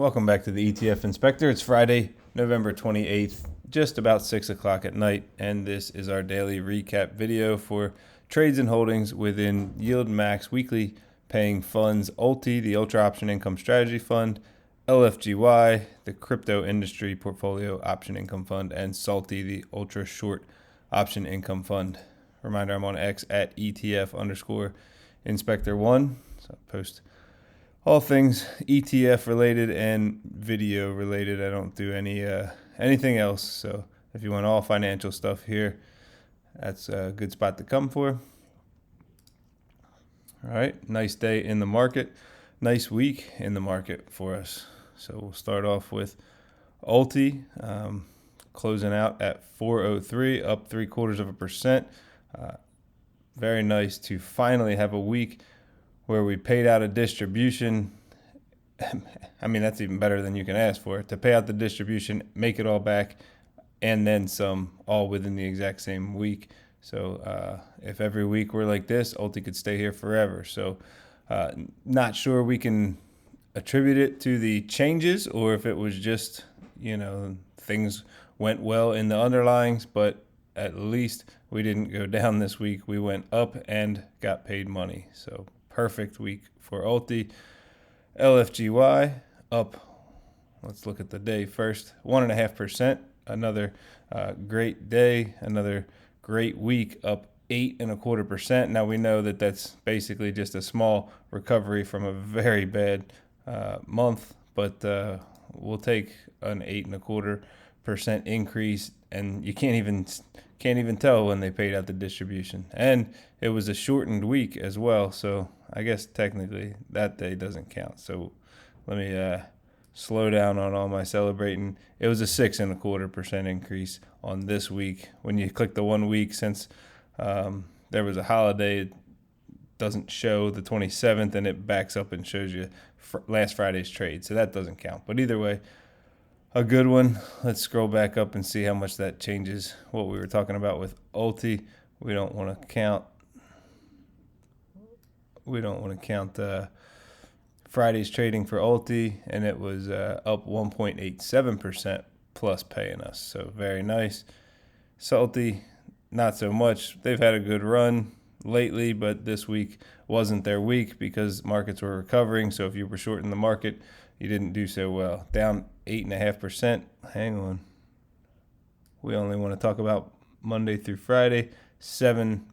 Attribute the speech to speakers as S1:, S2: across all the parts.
S1: Welcome back to the ETF Inspector. It's Friday, November 28th, just about 6 o'clock at night, and this is our daily recap video for trades and holdings within YieldMax weekly paying funds, Ulti, the Ultra Option Income Strategy Fund, Lfgy, the Crypto Industry Portfolio Option Income Fund, and SLTY, the Ultra Short Option Income Fund. Reminder, I'm on X at ETF_Inspector1, so I post all things ETF related and video related. I don't do anything else. So if you want all financial stuff here, that's a good spot to come for. All right, nice day in the market, nice week in the market for us. So we'll start off with Ulti, closing out at 403, up 0.75%. Very nice to finally have a week where we paid out a distribution. I mean, that's even better than you can ask for. To pay out the distribution, make it all back, and then some, all within the exact same week. So if every week we're like this, Ulti could stay here forever. So not sure we can attribute it to the changes or if it was just, things went well in the underlyings, but at least we didn't go down this week. We went up and got paid money. So perfect week for Ulti. Lfgy up, let's look at the day first, 1.5%. Another great day, another great week, up 8.25%. Now we know that that's basically just a small recovery from a very bad month, but we'll take an 8.25% increase, and you can't even tell when they paid out the distribution. And it was a shortened week as well, so I guess technically that day doesn't count. So let me slow down on all my celebrating. It was a 6.25% increase on this week. When you click the 1 week, since there was a holiday, it doesn't show the 27th, and it backs up and shows you last Friday's trade. So that doesn't count. But either way, a good one. Let's scroll back up and see how much that changes what we were talking about with Ulti. We don't want to count Friday's trading for Ulti, and it was up 1.87% plus paying us. So very nice. SLTY, not so much. They've had a good run lately, but this week wasn't their week because markets were recovering. So if you were short in the market, you didn't do so well. Down 8.5%. Hang on. We only want to talk about Monday through Friday.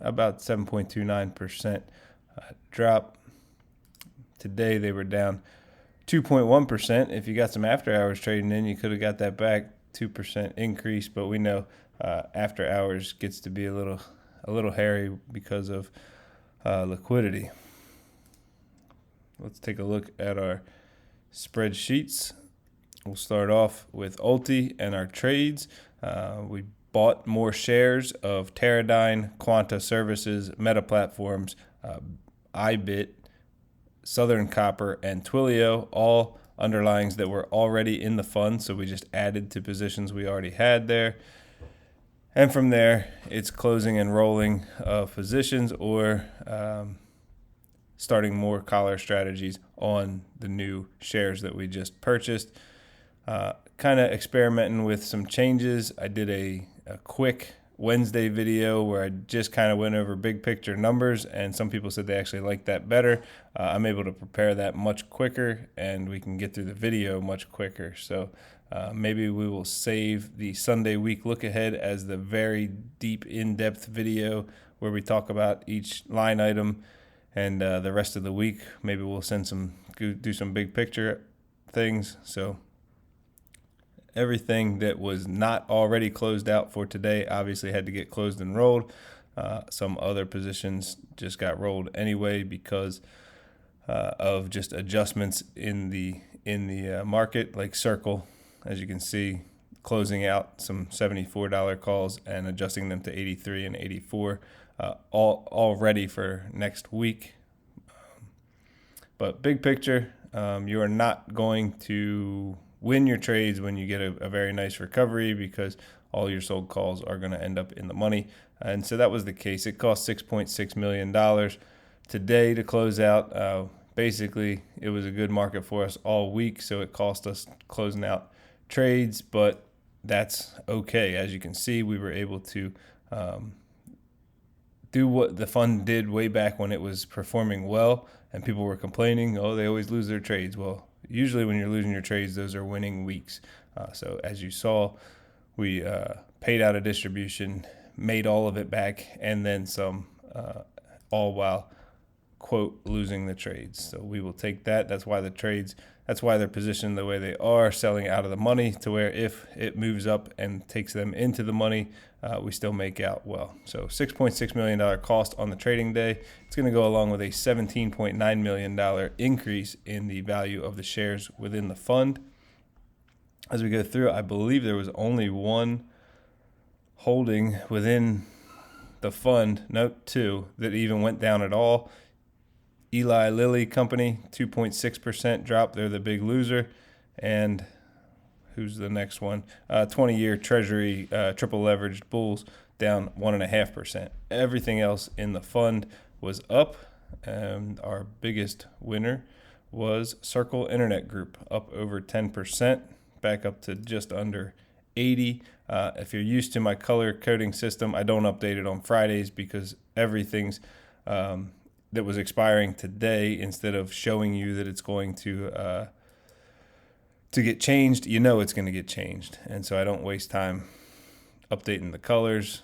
S1: About 7.29% drop. Today they were down 2.1%. If you got some after hours trading in, you could have got that back, 2% increase. But we know after hours gets to be a little hairy because of liquidity. Let's take a look at our spreadsheets. We'll start off with Ulti and our trades. We bought more shares of Teradyne, Quanta Services, Meta Platforms, iBit, Southern Copper, and Twilio, all underlyings that were already in the fund. So we just added to positions we already had there. And from there, it's closing and rolling of positions or starting more collar strategies on the new shares that we just purchased. Kind of experimenting with some changes. I did a quick Wednesday video where I just kind of went over big picture numbers, and some people said they actually liked that better. I'm able to prepare that much quicker, and we can get through the video much quicker. So maybe we will save the Sunday week look ahead as the very deep, in-depth video where we talk about each line item, and the rest of the week maybe we'll do some big picture things. So everything that was not already closed out for today obviously had to get closed and rolled. Some other positions just got rolled anyway because of just adjustments in the market, like Circle, as you can see, closing out some $74 calls and adjusting them to 83 and 84, all ready for next week. But big picture, you are not going to win your trades when you get a very nice recovery because all your sold calls are going to end up in the money. And so that was the case. It cost $6.6 million today to close out. basically it was a good market for us all week, so it cost us closing out trades, but that's okay. As you can see, we were able to do what the fund did way back when it was performing well, and people were complaining, oh, they always lose their trades. Well, usually when you're losing your trades, those are winning weeks. So as you saw, we paid out a distribution, made all of it back, and then some, all while, quote, losing the trades. So we will take that. That's why they're positioned the way they are, selling out of the money, to where if it moves up and takes them into the money, we still make out well. So $6.6 million cost on the trading day. It's going to go along with a $17.9 million increase in the value of the shares within the fund. As we go through, I believe there was only one holding within the fund, nope, two, that even went down at all. Eli Lilly Company, 2.6% drop. They're the big loser. And who's the next one? 20-year Treasury triple leveraged bulls, down 1.5%. Everything else in the fund was up. And our biggest winner was Circle Internet Group, up over 10%, back up to just under 80. If you're used to my color coding system, I don't update it on Fridays because everything's that was expiring today, instead of showing you that it's going to get changed, it's going to get changed. And so I don't waste time updating the colors.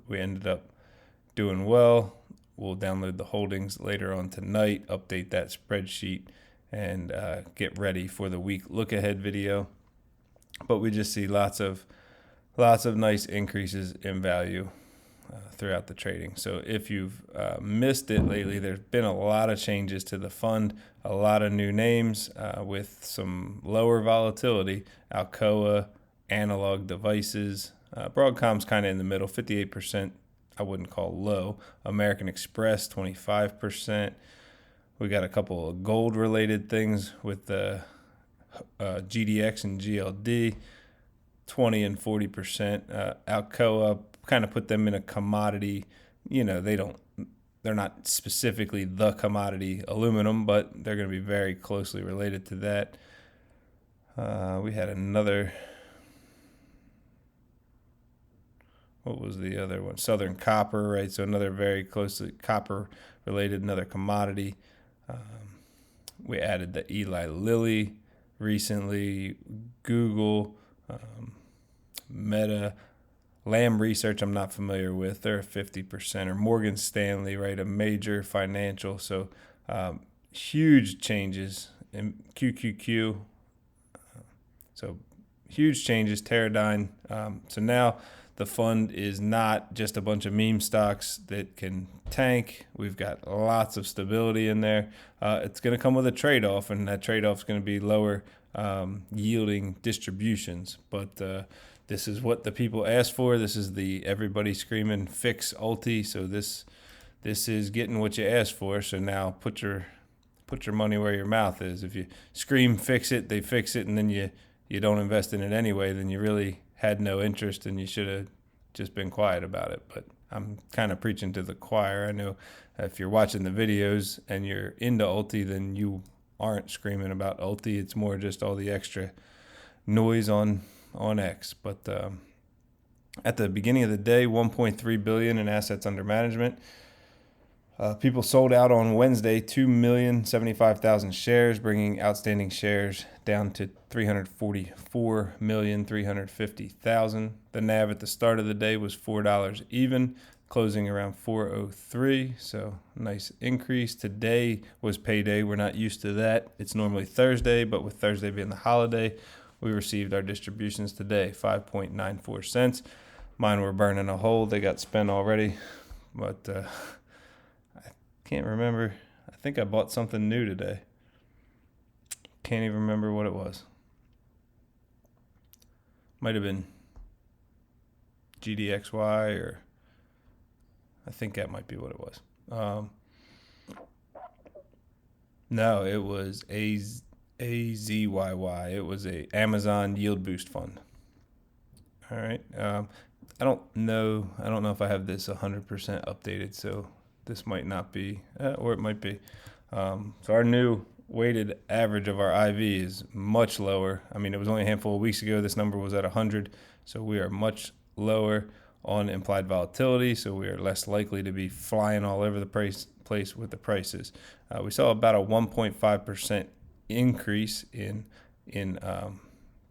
S1: We ended up doing well. We'll download the holdings later on tonight, update that spreadsheet, and get ready for the week look ahead video. But we just see lots of nice increases in value throughout the trading. So if you've missed it lately, there's been a lot of changes to the fund, a lot of new names with some lower volatility. Alcoa, Analog Devices, Broadcom's kind of in the middle, 58%. I wouldn't call low. American Express, 25%. We got a couple of gold related things with the GDX and GLD, 20 and 40%. Alcoa, kind of put them in a commodity. They're not specifically the commodity aluminum, but they're going to be very closely related to that. We had another, what was the other one? Southern Copper, right? So another very closely copper related, another commodity. We added the Eli Lilly recently, Google, Meta, Lam Research I'm not familiar with. They're 50%. Or Morgan Stanley, right? A major financial. So huge changes in QQQ. So huge changes. Teradyne. So now the fund is not just a bunch of meme stocks that can tank. We've got lots of stability in there. It's going to come with a trade-off, and that trade-off is going to be lower yielding distributions. But this is what the people asked for. This is the everybody screaming fix Ulti. So this is getting what you asked for. So now put your money where your mouth is. If you scream fix it, they fix it, and then you don't invest in it anyway, then you really had no interest, and you should have just been quiet about it. But I'm kind of preaching to the choir. I know if you're watching the videos and you're into Ulti, then you aren't screaming about Ulti. It's more just all the extra noise on X. But at the beginning of the day, $1.3 billion in assets under management. People sold out on Wednesday 2,075,000 shares, bringing outstanding shares down to 344,350,000. The NAV at the start of the day was $4 even, closing around 403. So nice increase. Today was payday. We're not used to that. It's normally Thursday, but with Thursday being the holiday, we received our distributions today, 5.94 cents. Mine were burning a hole. They got spent already, but I can't remember. I think I bought something new today. Can't even remember what it was. Might have been GDXY, or I think that might be what it was. No, it was AZYY. It was a Amazon Yield Boost Fund. All right. I don't know if I have this 100% updated, so this might not be, or it might be. So our new weighted average of our IV is much lower. I mean, it was only a handful of weeks ago. This number was at 100. So we are much lower on implied volatility. So we are less likely to be flying all over the place with the prices. We saw about a 1.5% increase in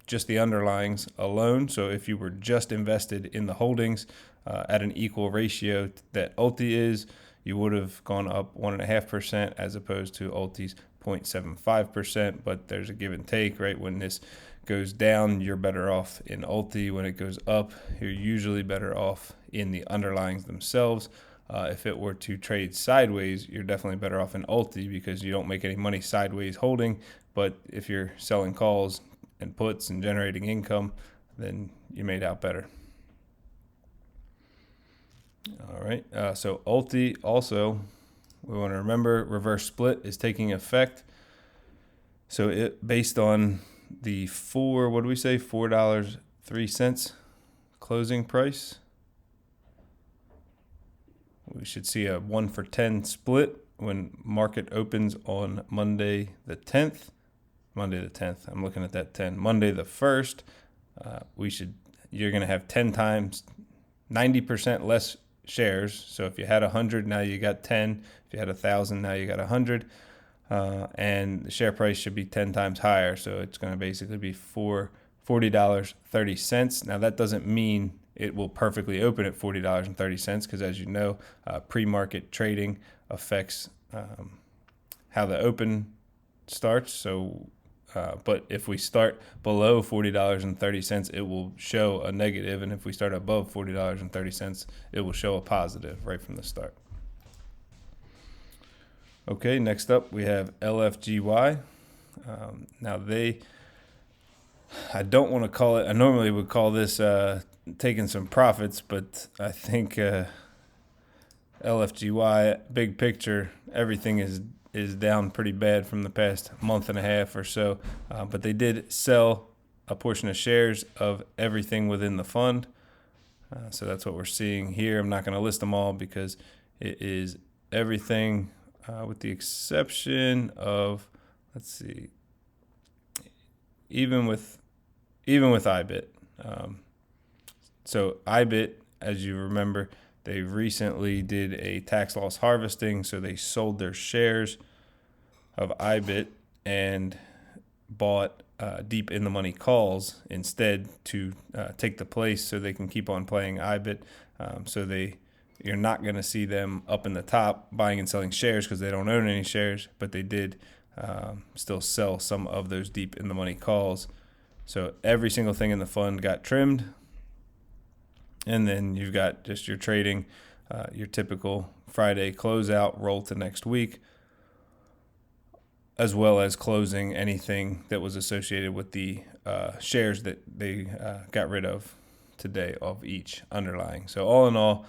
S1: just the underlyings alone. So if you were just invested in the holdings at an equal ratio that Ulti is, you would have gone up 1.5% as opposed to Ulti's 0.75%. But there's a give and take, right? When this goes down, you're better off in Ulti. When it goes up, you're usually better off in the underlyings themselves. If it were to trade sideways, you're definitely better off in Ulti because you don't make any money sideways holding. But if you're selling calls and puts and generating income, then you made out better. All right, so Ulti also, we want to remember reverse split is taking effect. So it based on the $4.03 closing price, we should see a 1-for-10 split when market opens on Monday the 10th. I'm looking at that 10. Monday the 1st, you're going to have 10 times 90% less shares. So if you had 100, now you got 10. If you had 1,000, now you got 100. And the share price should be 10 times higher. So it's going to basically be $40.30. Now that doesn't mean it will perfectly open at $40.30 because, as you know, pre-market trading affects how the open starts. So, but if we start below $40.30, it will show a negative, and if we start above $40.30, it will show a positive right from the start. Okay, next up we have Lfgy. Now I don't want to call it, I normally would call this taking some profits, but I think Lfgy, big picture, everything is down pretty bad from the past month and a half or so. But they did sell a portion of shares of everything within the fund. So that's what we're seeing here. I'm not going to list them all because it is everything with the exception of, let's see, even with IBIT. So IBIT, as you remember, they recently did a tax loss harvesting, so they sold their shares of IBIT and bought deep in the money calls instead to take the place so they can keep on playing IBIT. You're not going to see them up in the top buying and selling shares because they don't own any shares, but they did still sell some of those deep in the money calls. So every single thing in the fund got trimmed. And then you've got just your trading, your typical Friday closeout, roll to next week, as well as closing anything that was associated with the shares that they got rid of today of each underlying. So all in all,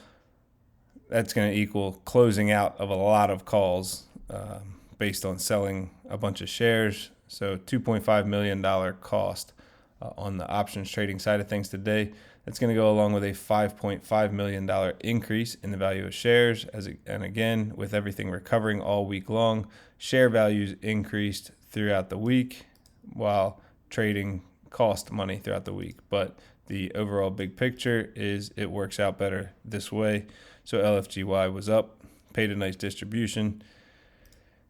S1: that's going to equal closing out of a lot of calls based on selling a bunch of shares. So $2.5 million cost on the options trading side of things today. That's going to go along with a $5.5 million increase in the value of shares. And again, with everything recovering all week long, share values increased throughout the week while trading cost money throughout the week. But the overall big picture is it works out better this way. So Lfgy was up, paid a nice distribution.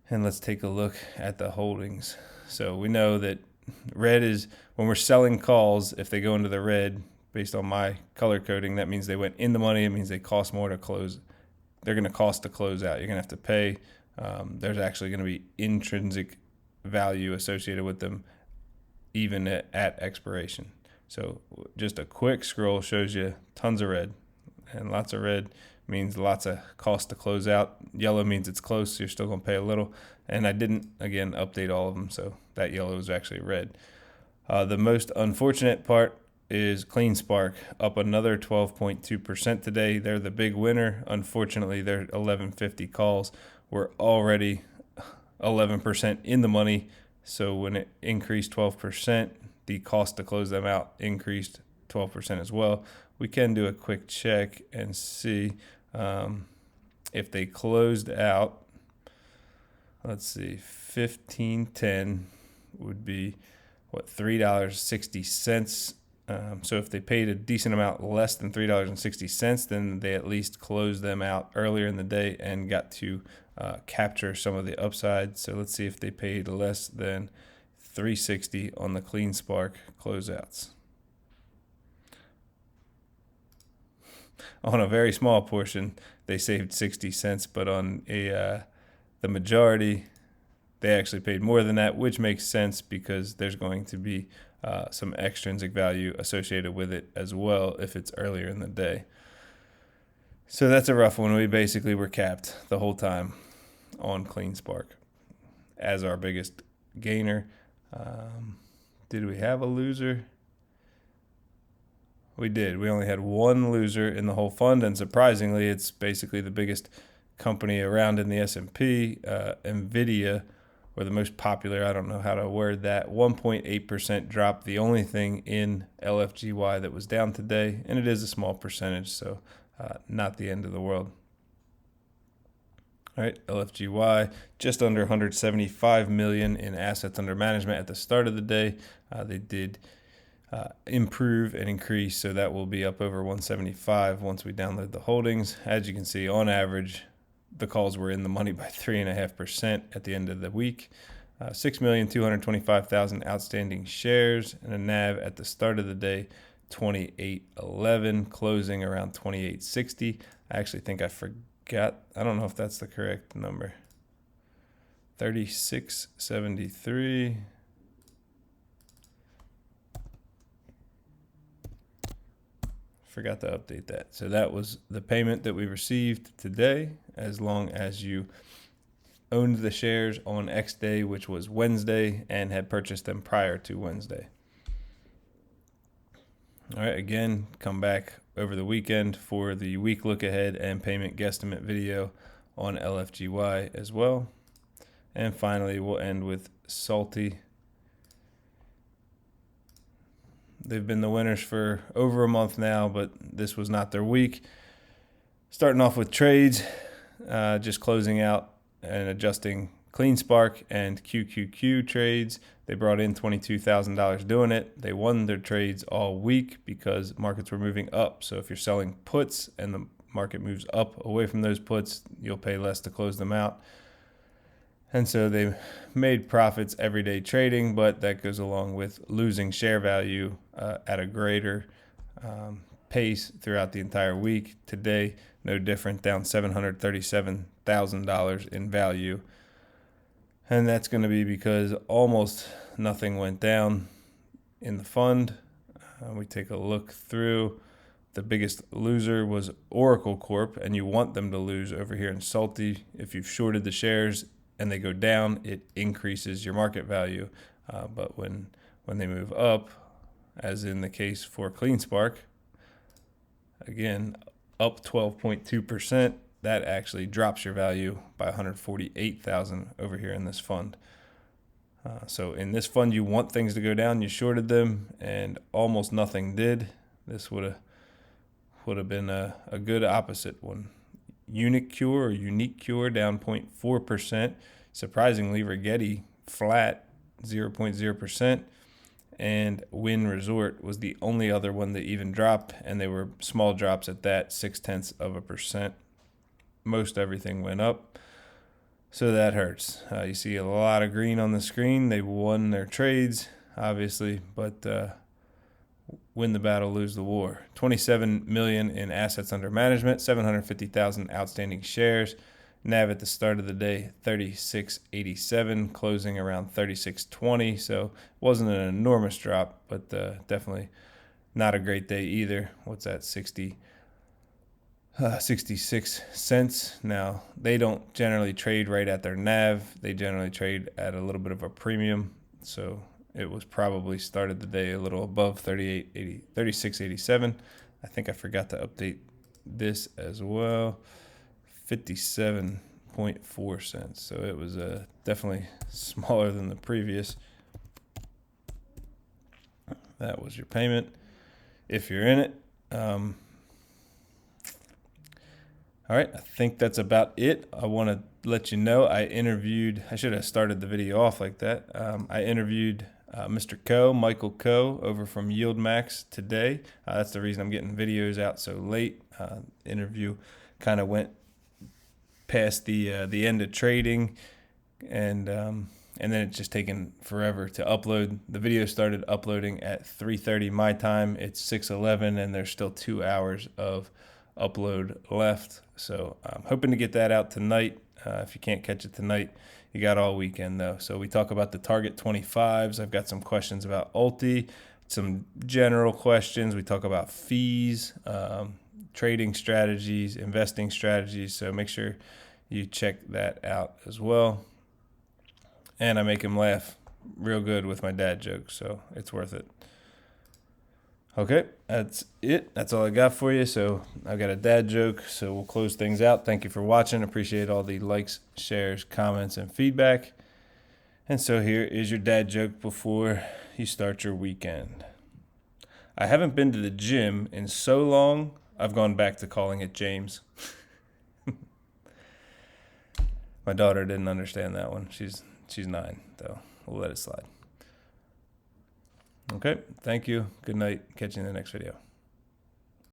S1: And let's take a look at the holdings. So we know that red is when we're selling calls, if they go into the red, based on my color coding, that means they went in the money. It means they cost more to close. They're going to cost to close out. You're going to have to pay. There's actually going to be intrinsic value associated with them, even at expiration. So just a quick scroll shows you tons of red, and lots of red means lots of cost to close out. Yellow means it's close, so you're still going to pay a little. And I didn't, again, update all of them, so that yellow is actually red. The most unfortunate part is CleanSpark, up another 12.2% today. They're the big winner. Unfortunately, their 1150 calls were already 11% in the money. So when it increased 12%, the cost to close them out increased 12% as well. We can do a quick check and see if they closed out let's see, 1510 would be what, $3.60. So if they paid a decent amount less than $3.60, then they at least closed them out earlier in the day and got to capture some of the upside. So let's see if they paid less than $3.60 on the Clean Spark closeouts. On a very small portion, they saved 60 cents, but on the majority, they actually paid more than that, which makes sense because there's going to be some extrinsic value associated with it as well if it's earlier in the day. So that's a rough one. We basically were capped the whole time on Clean Spark as our biggest gainer. Did we have a loser? We did. We only had one loser in the whole fund, and surprisingly, it's basically the biggest company around in the S&P, Nvidia, or the most popular, I don't know how to word that, 1.8% drop, the only thing in LFGY that was down today, and it is a small percentage, so not the end of the world. All right, LFGY, just under 175 million in assets under management at the start of the day. They did improve and increase, so that will be up over 175 once we download the holdings. As you can see, on average, the calls were in the money by 3.5% at the end of the week. 6,225,000 outstanding shares, and a NAV at the start of the day, 28.11, closing around 28.60. I actually think I forgot. I don't know if that's the correct number. 36.73. Forgot to update that. So that was the payment that we received today, as long as you owned the shares on X day, which was Wednesday, and had purchased them prior to Wednesday. All right, again, come back over the weekend for the week look ahead and payment guesstimate video on LFGY as well. And finally, we'll end with SLTY. They've been the winners for over a month now, but this was not their week. Starting off with trades, just closing out and adjusting Clean Spark and QQQ trades. They brought in $22,000 doing it. They won their trades all week because markets were moving up. So if you're selling puts and the market moves up away from those puts, you'll pay less to close them out. And so they made profits every day trading, but that goes along with losing share value at a greater pace throughout the entire week. Today, no different, down $737,000 in value. And that's going to be because almost nothing went down in the fund. We take a look through. The biggest loser was Oracle Corp, and you want them to lose over here in SLTY. If you've shorted the shares and they go down, it increases your market value. But when they move up, as in the case for Clean Spark, again, up 12.2%, that actually drops your value by $148,000 over here in this fund. So in this fund, you want things to go down. You shorted them, and almost nothing did. This would have been a good opposite one. Unique Cure down 0.4%. Surprisingly, Rigetti flat 0.0%. And Wynn Resort was the only other one that even dropped, and they were small drops at that, 0.6%. Most everything went up, so that hurts. You see a lot of green on the screen. They won their trades, obviously, but win the battle, lose the war. 27 million in assets under management, 750,000 outstanding shares. NAV at the start of the day, 36.87, closing around 36.20. So it wasn't an enormous drop, but definitely not a great day either. What's that, 66 cents. Now, they don't generally trade right at their NAV. They generally trade at a little bit of a premium. So it was probably started the day a little above 36.87. I think I forgot to update this as well. 57.4 cents. So it was definitely smaller than the previous. That was your payment if you're in it. All right, I think that's about it. I want to let you know I should have started the video off like that. I interviewed Mr. Michael Coe over from YieldMax today. That's the reason I'm getting videos out so late. Interview kind of went past the end of trading, and then it's just taken forever to upload. The video started uploading at 3:30 my time. It's 6:11, and there's still 2 hours of upload left. So I'm hoping to get that out tonight. If you can't catch it tonight, you got all weekend though. So we talk about the target 25s. I've got some questions about Ulti, some general questions. We talk about fees, trading strategies, investing strategies. So make sure you check that out as well. And I make him laugh real good with my dad jokes, so it's worth it. Okay, that's it. That's all I got for you. So I've got a dad joke, so we'll close things out. Thank you for watching. Appreciate all the likes, shares, comments, and feedback. And so here is your dad joke before you start your weekend. I haven't been to the gym in so long, I've gone back to calling it James. My daughter didn't understand that one. She's 9, though. We'll let it slide. Okay, thank you. Good night. Catch you in the next video.